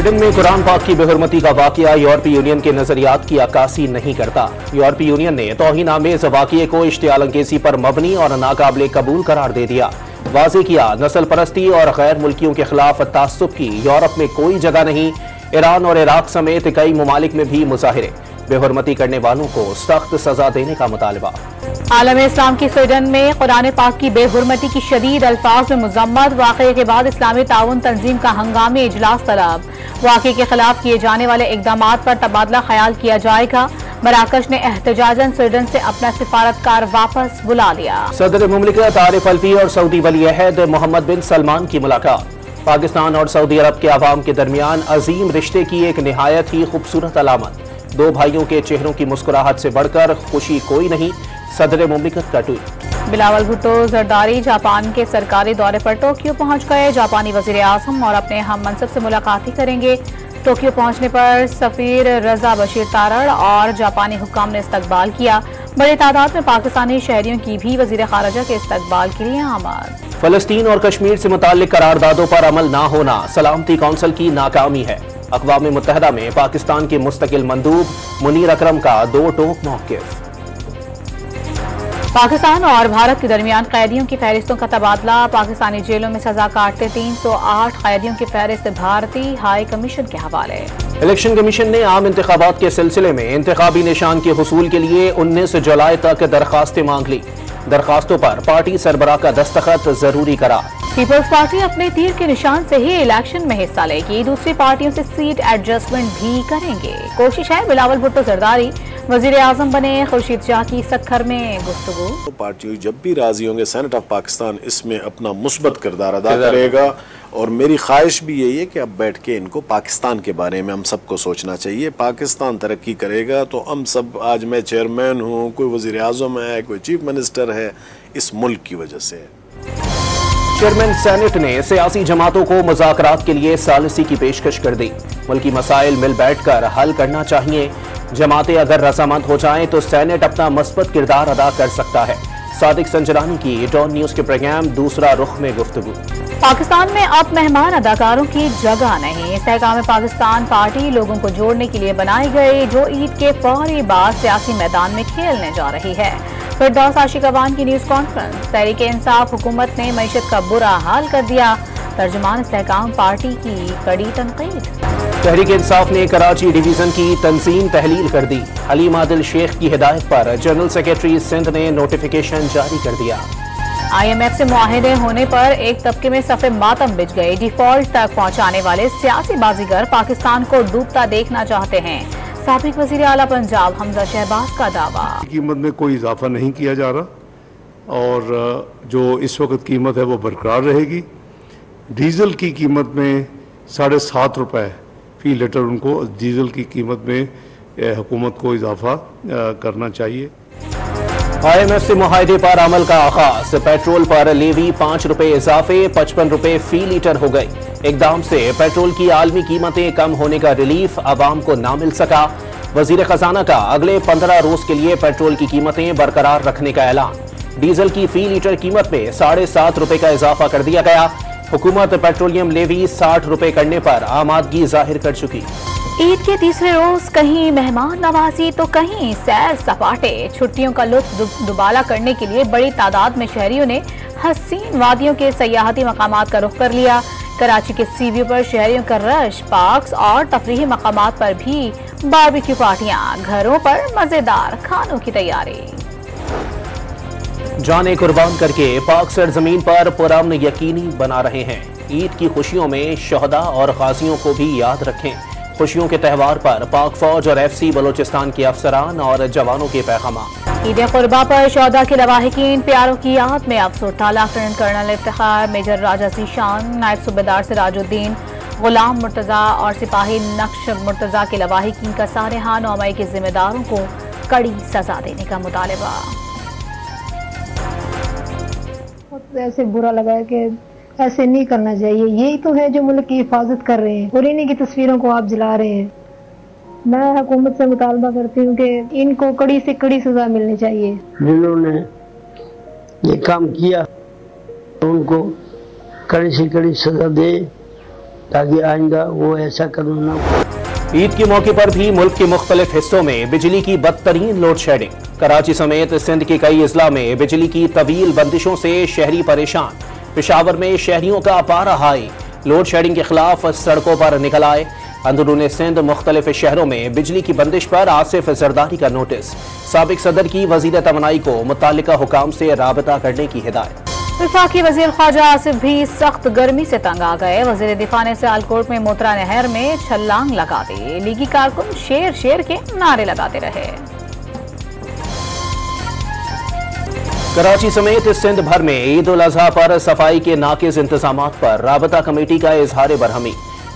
Sweden में कुरान पाक की बेहुरमती का वाकया यूरोपीय यूनियन के नजरियात की अक्कासी नहीं करता। यूरोपीय यूनियन ने तौहीन आमेज वाकये को इश्तियाल अंगेज़ी पर मबनी और नाकाबिले कबूल करार दे दिया। वाज़ेह किया, नस्ल परस्ती और गैर मुल्कियों के खिलाफ तास्सुब की यूरोप में कोई जगह नहीं। ईरान और इराक समेत कई ममालिक में भी मुजाहिरे, बेहुरमती करने वालों को सख्त सजा देने का मुतालबा। आलम इस्लाम की स्वीडन में कुरान पाक की बेहुरमती की शदीद अल्फाज में मुजम्मत। वाक़ये के बाद इस्लामी ताउन तंजीम का हंगामी इजलास तलब। वाक़ये के खिलाफ किए जाने वाले इकदामात पर तबादला ख्याल किया जाएगा। मराकश ने एहतजाजन स्वीडन से अपना सिफारतकार वापस बुला लिया। सदर मुमलिकत आरिफ अलवी और सऊदी वली अहद मोहम्मद बिन सलमान की मुलाकात। पाकिस्तान और सऊदी अरब के अवाम के दरमियान अजीम रिश्ते की एक निहायत ही खूबसूरत अलामत। दो भाइयों के चेहरों की मुस्कुराहट से बढ़कर खुशी कोई नहीं, सदर मुमलिकत का ट्वीट। बिलावल भुट्टो जरदारी जापान के सरकारी दौरे पर टोक्यो पहुंच गए। जापानी वजीर आजम और अपने हम मनसब से मुलाकात करेंगे। टोक्यो पहुंचने पर सफीर रजा बशीर तारड़ और जापानी हुक्काम ने इस्तकबाल किया। बड़ी तादाद में पाकिस्तानी शहरियों की भी वजीर खारजा के इस्तकबाल के लिए आमद। फलस्तीन और कश्मीर से मुताल्लिक करारदादों पर अमल न होना सलामती कौंसिल की नाकामी है। अक़वाम मुत्तहिदा में पाकिस्तान के मुस्तकिल मंदूब मुनीर अकरम का दो टोक मौक़िफ़। पाकिस्तान और भारत के दरमियान कैदियों की फहरिस्तों का तबादला। पाकिस्तानी जेलों में सजा काटते 308 कैदियों की फहरिस्त भारतीय हाई कमीशन के हवाले। इलेक्शन कमीशन ने आम इंतखाबात के सिलसिले में इंतखाबी निशान के हुसूल के लिए 19 जुलाई तक दरखास्तें मांग ली। दरखास्तों पर पार्टी सरबराह का दस्तखत जरूरी करार। पीपल्स पार्टी अपने तीर के निशान से ही इलेक्शन में हिस्सा लेगी। दूसरी पार्टियों से सीट एडजस्टमेंट भी करेंगे। कोशिश है बिलावल भुट्टो जरदारी वजीर आजम बने। खुर्शीद शाह की सक्खर में गुफ्तगू। तो पार्टियों जब भी राजी होंगे, सेनेट ऑफ पाकिस्तान इसमें अपना मुस्बत किरदार अदा करेगा। और मेरी ख्वाहिश भी यही है कि अब बैठ के इनको पाकिस्तान के बारे में हम सबको सोचना चाहिए। पाकिस्तान तरक्की करेगा तो हम सब, आज मैं चेयरमैन हूँ, कोई वजीर आजम है, कोई चीफ मिनिस्टर है, इस मुल्क की वजह से। चेयरमैन सेनेट ने सियासी जमातों को मुज़ाकरात के लिए सालिसी की पेशकश कर दी। मुल्की मसाइल मिल बैठकर हल करना चाहिए। जमातें अगर रजामंद हो जाएं तो सेनेट अपना मस्बत किरदार अदा कर सकता है। सादिक संजरानी की डॉन न्यूज के प्रोग्राम दूसरा रुख में गुफ्तगू। पाकिस्तान में अब मेहमान अदाकारों की जगह नहीं। इस्तेहकाम पाकिस्तान पार्टी लोगों को जोड़ने के लिए बनाई गई, जो ईद के फौरी बाद सियासी मैदान में खेलने जा रही है। फिरदौस आशिक अवान की न्यूज कॉन्फ्रेंस। तहरीक इंसाफ हुकूमत ने मईशत का बुरा हाल कर दिया। तर्जुमान इस्तेहकाम पार्टी की कड़ी तनकीद। तहरीक इंसाफ ने कराची डिवीजन की तंजीम तहलील कर दी। हलीम आदिल शेख की हिदायत पर जनरल सेक्रेटरी सिंध ने नोटिफिकेशन जारी कर दिया। IMF से मुआहिदे होने पर एक तबके में सफ़े मातम बिछ गए। डिफॉल्ट तक पहुंचाने वाले सियासी बाजीगर पाकिस्तान को डूबता देखना चाहते हैं। साबिक वजीर आला पंजाब हमजा शहबाज का दावा। कीमत में कोई इजाफा नहीं किया जा रहा और जो इस वक्त कीमत है वो बरकरार रहेगी। डीजल की कीमत में 7.5 रुपए फी लीटर उनको डीजल की कीमत में हुकूमत को इजाफा करना चाहिए। IMF से मुआहिदे पर अमल का आगाज। पेट्रोल पर लेवी 5 रुपए इजाफे 55 रुपए फी लीटर हो गई। इकदाम से पेट्रोल की आलमी कीमतें कम होने का रिलीफ आवाम को ना मिल सका। वजीर खजाना का अगले 15 रोज के लिए पेट्रोल की कीमतें बरकरार रखने का ऐलान। डीजल की फी लीटर कीमत में 7.5 रुपए का इजाफा कर दिया गया। हुकूमत पेट्रोलियम लेवी 60 रुपए करने पर आमादगी जाहिर कर चुकी। ईद के तीसरे रोज कहीं मेहमान नवाजी तो कहीं सैर सपाटे। छुट्टियों का लुत्फ दुबाला करने के लिए बड़ी तादाद में शहरियों ने हसीन वादियों के सयाहती मकामात का रुख कर लिया। कराची के सी व्यू पर शहरियों का रश। पार्क्स और तफरीही मकामात पर भी बारबेक्यू पार्टियां। घरों पर मजेदार खानों की तैयारी। जाने कुर्बान करके पाक सरजमीन पर पुरअमन यकीनी बना रहे हैं। ईद की खुशियों में शहदा और गाजियों को भी याद रखें। खुशियों के त्यौहार पर पाक फौज और FC बलोचिस्तान के अफसरान और जवानों के पैगाम। ईद कुर्बा पर शहदा के लवाहिकीन प्यारों की याद में अफसरदा लेफ्टिनेंट कर्नल इफ्तिखार, मेजर राजा ज़ीशान, नायब सूबेदार सिराजुद्दीन, गुलाम मुर्तजा और सिपाही नक्श मुर्तजा के लवाहिकीन का सानहा 9 मई के जिम्मेदारों को कड़ी सजा देने का मुतालबा। ऐसे बुरा लगा है कि ऐसे नहीं करना चाहिए। यही तो है जो मुल्क की हिफाजत कर रहे हैं और इन्हीं की तस्वीरों को आप जला रहे हैं। मैं हुकूमत से मुतालबा करती हूँ कि इनको कड़ी से कड़ी सजा मिलनी चाहिए। जिन्होंने ये काम किया उनको कड़ी से कड़ी सजा दे ताकि आइंदा वो ऐसा कदम ना हो। ईद के मौके पर भी मुल्क के मुख्तलिफ हिस्सों में बिजली की बदतरीन लोड शेडिंग। कराची समेत सिंध के कई अजला में बिजली की तवील बंदिशों से शहरी परेशान। पेशावर में शहरियों का पारा हाई। लोड शेडिंग के खिलाफ सड़कों पर निकल आए। अंदरूनी सिंध मुख्तलिफ शहरों में बिजली की बंदिश पर आसिफ जरदारी का नोटिस। साबिक सदर की वजीर तवानाई को मुतालिका हुकाम से राबता करने की हिदायत। वफाकी वजीर ख्वाजा आसिफ भी सख्त गर्मी से तंग आ गए। वजीर दिफा ने सियालकोट में मोतरा नहर में छलांग लगा दी। लीगी कारकुन शेर शेर के नारे लगाते रहे। कराची समेत सिंध भर में ईद उल अजहा पर सफाई के नाकिस इंतजामात पर राबता कमेटी का इजहार बरहमी।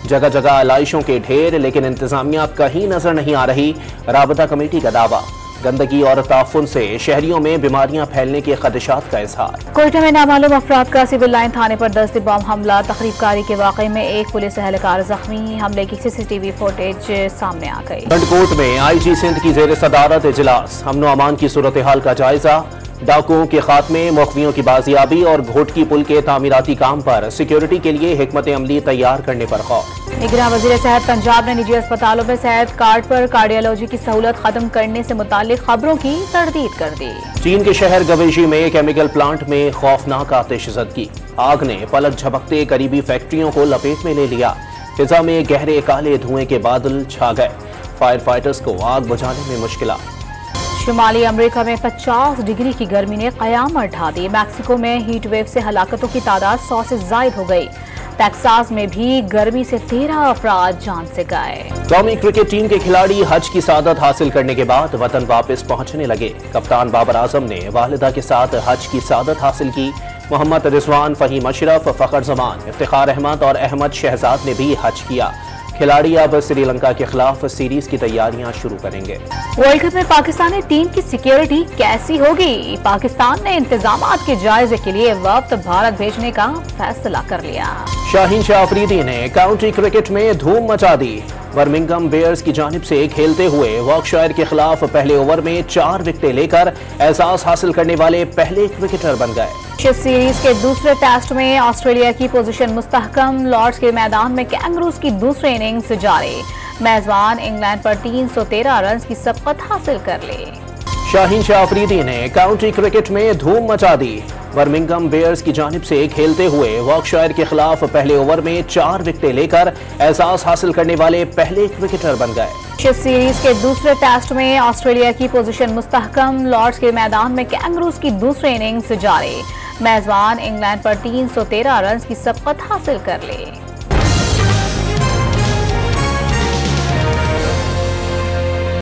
जगह जगह आलाइशों के ढेर, लेकिन इंतजामिया कहीं नजर नहीं आ रही। राबता कमेटी का दावा, गंदगी और ताफुन से शहरियों में बीमारियां फैलने के खदशात का इजहार। कोयटा में नामालूम अफराद का सिविल लाइन थाने पर दस्त बम हमला। तकरीबकारी के वाकये में एक पुलिस एहलकार जख्मी। हमले की CCTV फुटेज सामने आ गई। गंडकोट में IG सिंध की जेर सदारत इजलास। अमन व अमान की सूरत हाल का जायजा। डाकुओं के खात्मे, मुखबियों की बाजियाबी और घोटकी पुल के तामीराती काम पर सिक्योरिटी के लिए हिकमत अमली तैयार करने पर गौर। निगरान वजीर सेहत पंजाब ने निजी अस्पतालों में सेहत कार्ड पर कार्डियोलॉजी की सहूलत खत्म करने से मुतालिक खबरों की तरदीद कर दी। चीन के शहर गवेशी में केमिकल प्लांट में खौफनाक आतिशज़दगी। आग ने पलक झपकते करीबी फैक्ट्रियों को लपेट में ले लिया। फिजा में गहरे काले धुएं के बादल छा गए। फायर फाइटर्स को आग बुझाने में मुश्किलात। शुमाली अमेरिका में 50 डिग्री की गर्मी ने कयामत ढा दी। मैक्सिको में हीट वेव से हलाकतों की तादाद 100 से जायद हो गई। टेक्सास में भी गर्मी से 13 अफराद जान से गए। कौमी क्रिकेट टीम के खिलाड़ी हज की सादत हासिल करने के बाद वतन वापस पहुंचने लगे। कप्तान बाबर आजम ने वालिदा के साथ हज की सादत हासिल की। मोहम्मद रिजवान, फहीम अशरफ, फखर जमान, इफ्तिखार अहमद और अहमद शहजाद ने भी हज किया। खिलाड़ी अब श्रीलंका के खिलाफ सीरीज की तैयारियां शुरू करेंगे। वर्ल्ड कप में पाकिस्तानी टीम की सिक्योरिटी कैसी होगी? पाकिस्तान ने इंतजामात के जायजे के लिए वक्त भारत भेजने का फैसला कर लिया। शाहीन शाह अफरीदी ने काउंटी क्रिकेट में धूम मचा दी। बर्मिंघम बेयर्स की जानिब से खेलते हुए वॉर्कशायर के खिलाफ पहले ओवर में 4 विकेटें लेकर एजाज हासिल करने वाले पहले क्रिकेटर बन गए। सीरीज के दूसरे टेस्ट में ऑस्ट्रेलिया की पोजीशन मुस्तहकम। लॉर्ड्स के मैदान में कैंगरूज की दूसरी इनिंग्स जारी। मेजबान इंग्लैंड पर 313 रन की सबकत हासिल कर ली। शाहीन शाह अफरीदी ने काउंटी क्रिकेट में धूम मचा दी। बर्मिंघम बेयर्स की जानिब से खेलते हुए वॉर्कशायर के खिलाफ पहले ओवर में 4 विकेटें लेकर एजाज हासिल करने वाले पहले क्रिकेटर बन गए। सीरीज के दूसरे टेस्ट में ऑस्ट्रेलिया की पोजीशन मुस्तहकम। लॉर्ड्स के मैदान में कैंगरूज की दूसरी इनिंग्स जारी। मेजबान इंग्लैंड पर 313 रन की सबकत हासिल कर ली।